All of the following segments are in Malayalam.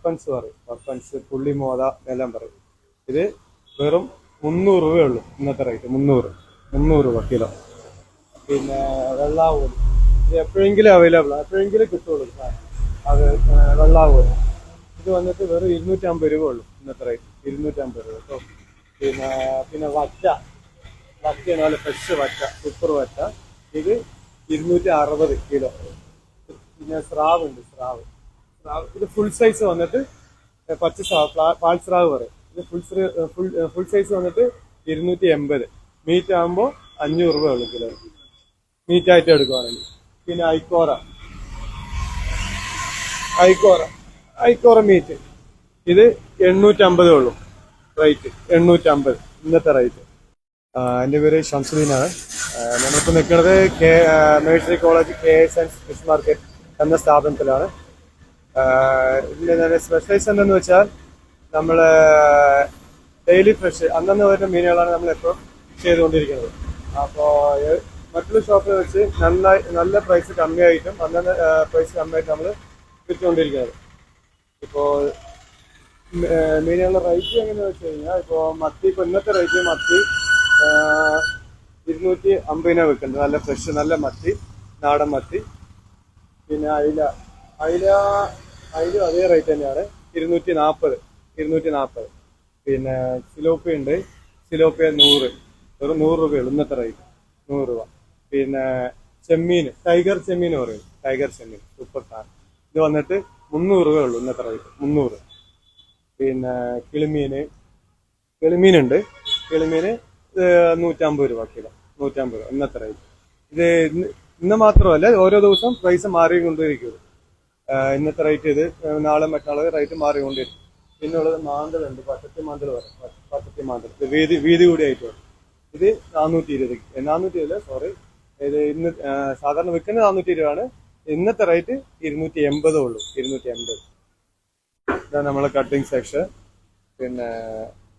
പർപ്പൻസ് പറയും. പർപ്പൻസ്, പുള്ളിമോത എല്ലാം പറയും. ഇത് വെറും 300 രൂപയേ ഉള്ളൂ ഇന്നത്തെ റേറ്റ്. 300 രൂപ കിലോ. പിന്നെ വെള്ളാവൂര് ഇത് എപ്പോഴെങ്കിലും അവൈലബിൾ, എപ്പോഴെങ്കിലും കിട്ടുള്ളൂ അത്. വെള്ളാവൂര് ഇത് വന്നിട്ട് വെറും 250 രൂപ ഉള്ളൂ ഇന്നത്തെ റേറ്റ്. 250 രൂപ കേട്ടോ. പിന്നെ വറ്റ നല്ല ഫ്രഷ് വറ്റ, സൂപ്പർ വറ്റ. ഇത് 260 കിലോ. പിന്നെ സ്രാവ് ഉണ്ട്, സ്രാവ് ഇത് ഫുൾ സൈസ് വന്നിട്ട് പച്ച സ്രാവ്, പാൽ സ്രാവ് പറയും. ഇത് ഫുൾ സൈസ് വന്നിട്ട് 280. മീറ്റ് ആകുമ്പോൾ 500 രൂപ ഉള്ളൂ കിലോ, മീറ്റ് ആയിട്ട് എടുക്കുവാണെങ്കിൽ. പിന്നെ ഐക്കോറ മീറ്റ് ഇത് 850 ഉള്ളൂ റേറ്റ്. 850 ഇന്നത്തെ റേറ്റ്. എൻ്റെ പേര് ഷംസുദ്ദീനാണ്. നമ്മളിപ്പോൾ നിൽക്കുന്നത് Mercy college KSN fish market എന്ന സ്ഥാപനത്തിലാണ്. ഇതിൻ്റെ സ്പെഷ്യലൈസ് എന്തെന്ന് വെച്ചാൽ നമ്മൾ ഡെയിലി ഫ്രഷ് അന്നന്ന് വരുന്ന മീനുകളാണ് നമ്മളെപ്പോഴും ചെയ്തുകൊണ്ടിരിക്കുന്നത്. അപ്പോൾ മറ്റുള്ള ഷോപ്പിൽ വെച്ച് നല്ല പ്രൈസ് കമ്മിയായിട്ടും അന്നന്ന് പ്രൈസ് കമ്മിയായിട്ട് നമ്മൾ വിറ്റുകൊണ്ടിരിക്കുന്നത്. ഇപ്പോൾ മീനുകളുടെ റേറ്റ് എങ്ങനെയാണെന്ന് വെച്ച് കഴിഞ്ഞാൽ, ഇപ്പോൾ മത്തി, ഇപ്പോൾ ഇന്നത്തെ റേറ്റ് മത്തി 250 വെക്കുന്നത്. നല്ല ഫ്രഷ് നല്ല മത്തി, നാടൻ മത്തി. പിന്നെ അയില അതേ റേറ്റ് തന്നെയാണ്, 240. പിന്നെ സിലോപ്പി ഉണ്ട്, സിലോപ്പിയ 100, വെറും 100 രൂപയുള്ളൂ ഇന്നത്തെ റേറ്റ്. 100 രൂപ. പിന്നെ ചെമ്മീൻ, ടൈഗർ ചെമ്മീൻ പറയും, ടൈഗർ ചെമ്മീൻ സൂപ്പർ സാധനം. ഇത് വന്നിട്ട് 300 രൂപയുള്ളൂ ഇന്നത്തെ റേറ്റ്, 300. പിന്നെ കിളിമീനുണ്ട്, കിളിമീന് 150 രൂപ കിലോ, 150 രൂപ ഇന്നത്തെ റേറ്റ്. ഇത് ഇന്ന് മാത്രമല്ല, ഓരോ ദിവസം പ്രൈസ് മാറിക്കൊണ്ടിരിക്കും. ഇന്നത്തെ റേറ്റ് ഇത് നാളെ മറ്റന്നാൾ റേറ്റ് മാറിക്കൊണ്ടിരിക്കും. പിന്നെ ഉള്ളത് മാന്തലുണ്ട്, പട്ടത്തി മാന്തൽ പറയും, പട്ടത്തി മാന്തൽ. ഇത് വീതി കൂടി ആയിട്ട് വരും. ഇത് 420, സോറി, ഇത് ഇന്ന് സാധാരണ വിൽക്കുന്നത് 420 ആണ്. ഇന്നത്തെ റേറ്റ് 280 ഉള്ളൂ, 280. ഇതാണ് നമ്മളെ കട്ടിങ് സെക്ഷൻ. പിന്നെ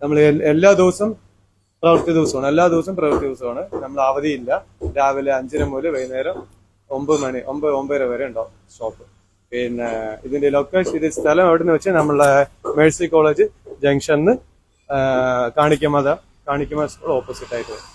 നമ്മൾ എല്ലാ ദിവസവും പ്രവൃത്തി ദിവസമാണ്. നമ്മൾ അവധിയില്ല. രാവിലെ 5 മുതൽ വൈകുന്നേരം 9 വരെ ഉണ്ടാവും ഷോപ്പ്. പിന്നെ ഇതിന്റെ ലൊക്കേഷൻ, ഇത് സ്ഥലം എവിടെന്ന് വെച്ചാൽ നമ്മളെ മേഴ്സി കോളേജ് ജംഗ്ഷനിന്ന് കാണിക്കമ സ്കൂൾ ഓപ്പോസിറ്റ് ആയിട്ട് വരും.